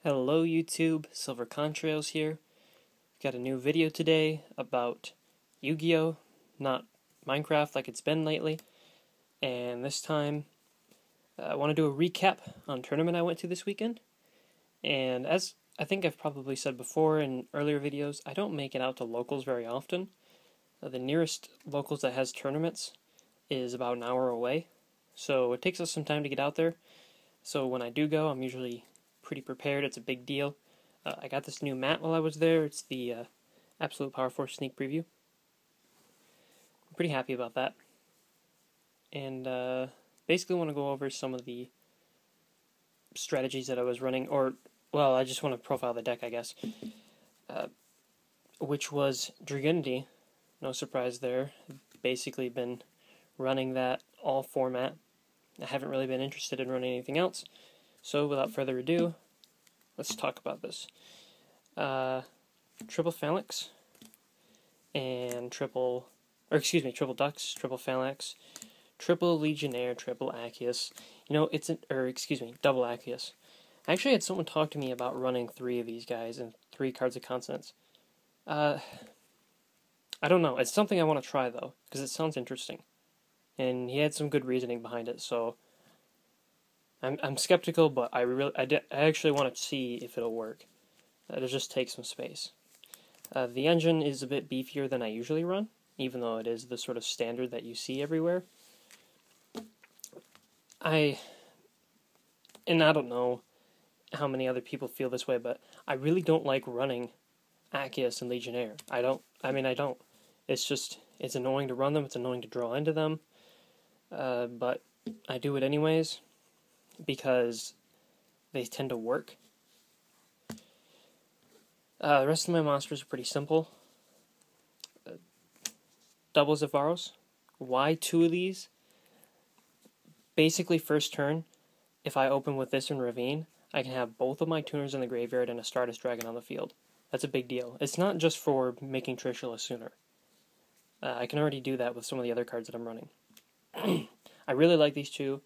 Hello YouTube, Silver Contrails here. Got a new video today about Yu-Gi-Oh! Not Minecraft like it's been lately. And this time, I want to do a recap on a tournament I went to this weekend. And as I think I've probably said before in earlier videos, I don't make it out to locals very often. The nearest locals that has tournaments is about an hour away. So it takes us some time to get out there. So when I do go, I'm usually pretty prepared. It's a big deal. I got this new mat while I was there. It's the Absolute Power Force Sneak Preview. I'm pretty happy about that. And basically want to go over some of the strategies that I was running, well, I just want to profile the deck, I guess. Which was Dragunity. No surprise there. Basically been running that all format. I haven't really been interested in running anything else. So without further ado, let's talk about this. Triple Phalanx and triple Ducks, triple Phalanx, triple Legionnaire, triple Aklys. Double Aklys. I actually had someone talk to me about running 3 of these guys and 3 Cards of Consonance. I don't know. It's something I want to try though, because it sounds interesting, and he had some good reasoning behind it. So I'm skeptical, but I actually want to see if it'll work. It'll just take some space. The engine is a bit beefier than I usually run, even though it is the sort of standard that you see everywhere. I don't know how many other people feel this way, but I really don't like running Aklys and Legionnaire. I don't. It's annoying to run them, it's annoying to draw into them, but I do it anyways, because they tend to work. The rest of my monsters are pretty simple. Double Zephy. Why 2 of these? Basically, first turn, if I open with this in Ravine, I can have both of my tuners in the graveyard and a Stardust Dragon on the field. That's a big deal. It's not just for making Trishula sooner. I can already do that with some of the other cards that I'm running. I really like these 2,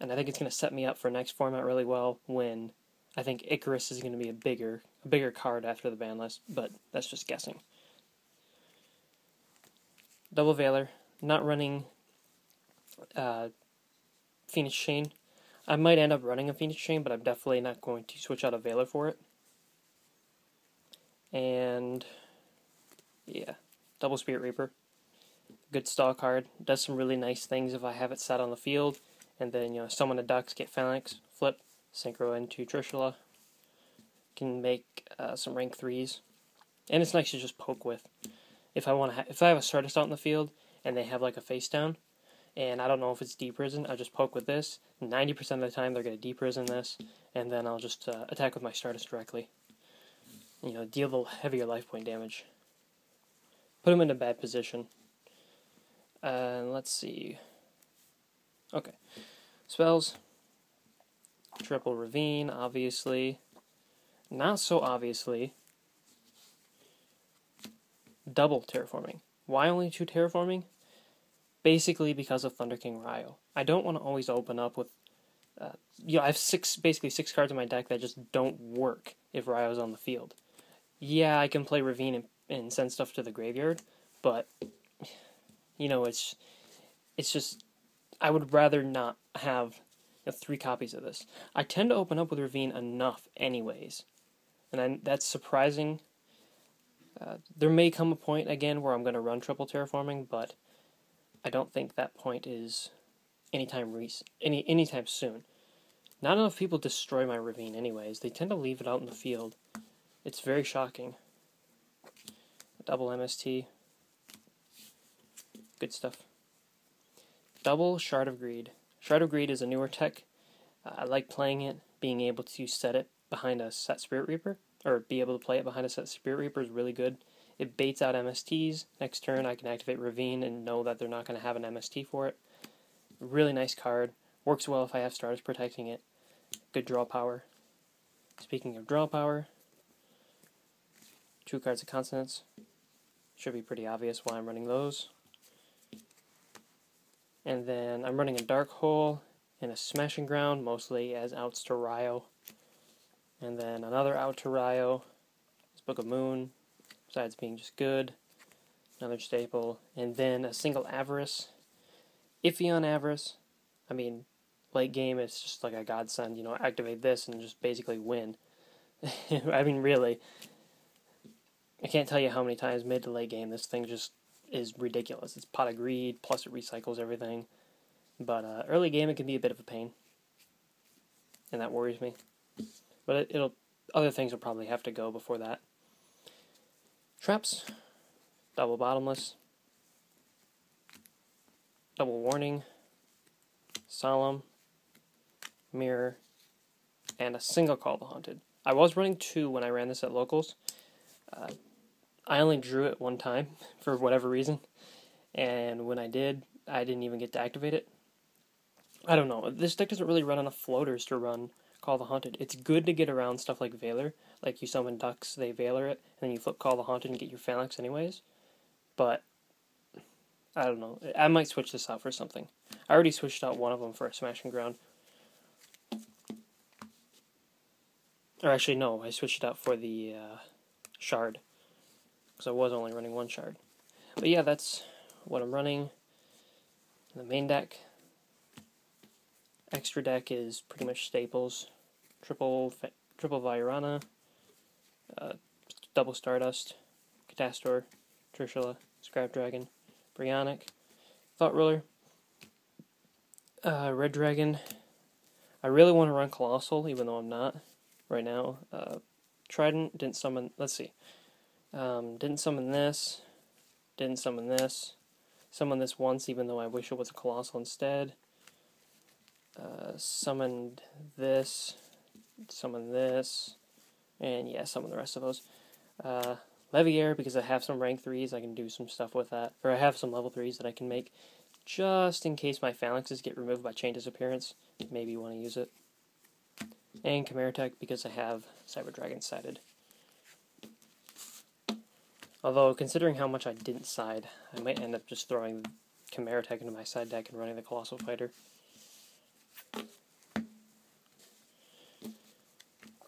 and I think it's going to set me up for next format really well, when I think Icarus is going to be a bigger card after the ban list, but that's just guessing. Double Veiler. Not running Phoenix Chain. I might end up running a Phoenix Chain, but I'm definitely not going to switch out a Veiler for it. And yeah, Double Spirit Reaper. Good stall card. Does some really nice things if I have it set on the field. And then, summon a Ducks, get Phalanx, flip, synchro into Trishula. Can make some rank 3s. And it's nice to just poke with. If I have a Stardust out in the field, and they have like a face down, and I don't know if it's deep risen, I just poke with this. 90% of the time they're going to deep risen this, and then I'll just attack with my Stardust directly. Deal the heavier life point damage. Put them in a bad position. Let's see. Okay. Spells. Triple Ravine, obviously. Not so obviously. Double Terraforming. Why only 2 Terraforming? Basically because of Thunder King Ryo. I don't want to always open up with... I have basically 6 cards in my deck that just don't work if Ryo's on the field. Yeah, I can play Ravine and send stuff to the graveyard, but, it's just... I would rather not have 3 copies of this. I tend to open up with Ravine enough anyways, and that's surprising. There may come a point again where I'm going to run triple Terraforming, but I don't think that point is anytime soon. Not enough people destroy my Ravine anyways. They tend to leave it out in the field. It's very shocking. Double MST. Good stuff. Double Shard of Greed. Shard of Greed is a newer tech. I like playing it. Being able to set it behind a set Spirit Reaper, or be able to play it behind a set Spirit Reaper, is really good. It baits out MSTs. Next turn I can activate Ravine and know that they're not going to have an MST for it. Really nice card. Works well if I have Stardust protecting it. Good draw power. Speaking of draw power, 2 Cards of Consonance. Should be pretty obvious why I'm running those. And then I'm running a Dark Hole and a Smashing Ground, mostly as outs to Ryo. And then another out to Ryo. This Book of Moon, besides being just good. Another staple. And then a single Avarice. Iffy on Avarice. I mean, late game it's just like a godsend, you know, activate this and just basically win. I mean, really. I can't tell you how many times mid to late game this thing just is ridiculous. It's Pot of Greed, plus it recycles everything. But early game it can be a bit of a pain. And that worries me. But it'll other things will probably have to go before that. Traps, double bottomless, double warning, solemn, mirror, and a single Call the Haunted. I was running 2 when I ran this at locals. I only drew it 1 time for whatever reason, and when I did, I didn't even get to activate it. I don't know. This deck doesn't really run enough floaters to run Call the Haunted. It's good to get around stuff like Veiler. Like you summon ducks, they Veiler it, and then you flip Call the Haunted and get your Phalanx anyways. But, I don't know. I might switch this out for something. I already switched out one of them for a Smash and Ground. Or actually, no. I switched it out for the Shard. Because I was only running 1 Shard. But yeah, that's what I'm running. The main deck. Extra deck is pretty much staples. Triple Virana, double Stardust, Catastor, Trishula, Scrap Dragon, Brionic, Thought Ruler, Red Dragon. I really want to run Colossal, even though I'm not right now. Trident, didn't summon, let's see. Didn't summon this, didn't summon this. Summoned this once, even though I wish it was a Colossal instead. Summoned this, summon this, and yeah, summon the rest of those. Leviair, because I have some rank 3s, I can do some stuff with that. Or I have some level 3s that I can make, just in case my Phalanxes get removed by Chain Disappearance. Maybe you want to use it. And Chimera Tech, because I have Cyber Dragon sided. Although, considering how much I didn't side, I might end up just throwing Chimera Tech into my side deck and running the Colossal Fighter.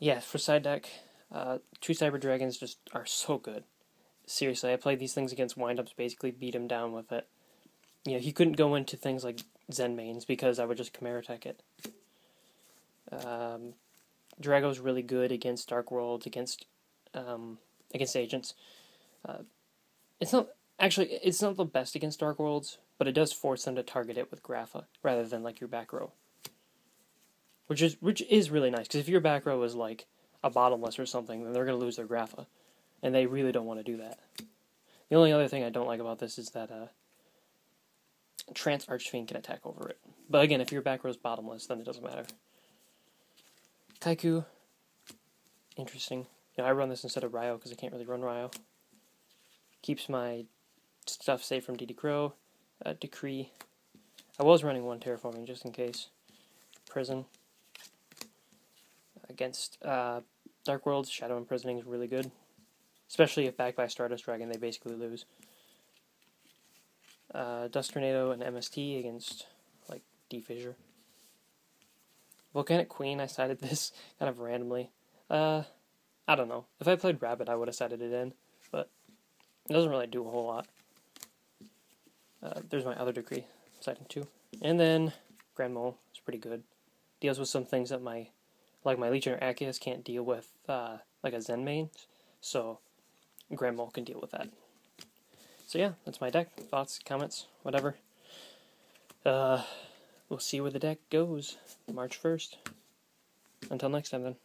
Yeah, for side deck, 2 Cyber Dragons just are so good. Seriously, I played these things against windups, basically beat him down with it. You know, he couldn't go into things like Zen mains because I would just Chimera Tech it. Drago's really good against Dark Worlds, against agents. It's not the best against Dark Worlds, but it does force them to target it with Grapha rather than like your back row. Which is really nice, because if your back row is like a bottomless or something, then they're going to lose their Grapha. And they really don't want to do that. The only other thing I don't like about this is that Trance Archfiend can attack over it. But again, if your back row is bottomless, then it doesn't matter. Kaiku, interesting. You know, I run this instead of Ryo because I can't really run Ryo. Keeps my stuff safe from DD Crow. Decree. I was running 1 Terraforming just in case. Prison. Against Dark Worlds, Shadow Imprisoning is really good. Especially if backed by Stardust Dragon, they basically lose. Dust Tornado and MST against, like, D-Fissure. Volcanic Queen, I sided this kind of randomly. I don't know. If I played Rabbit, I would have sided it in, but it doesn't really do a whole lot. There's my other Decree, siding 2. And then Grand Mole is pretty good. Deals with some things that my Legionnaire Aklys can't deal with, like a Zen main, so Grand Mole can deal with that. So yeah, that's my deck. Thoughts, comments, whatever. We'll see where the deck goes March 1st. Until next time then.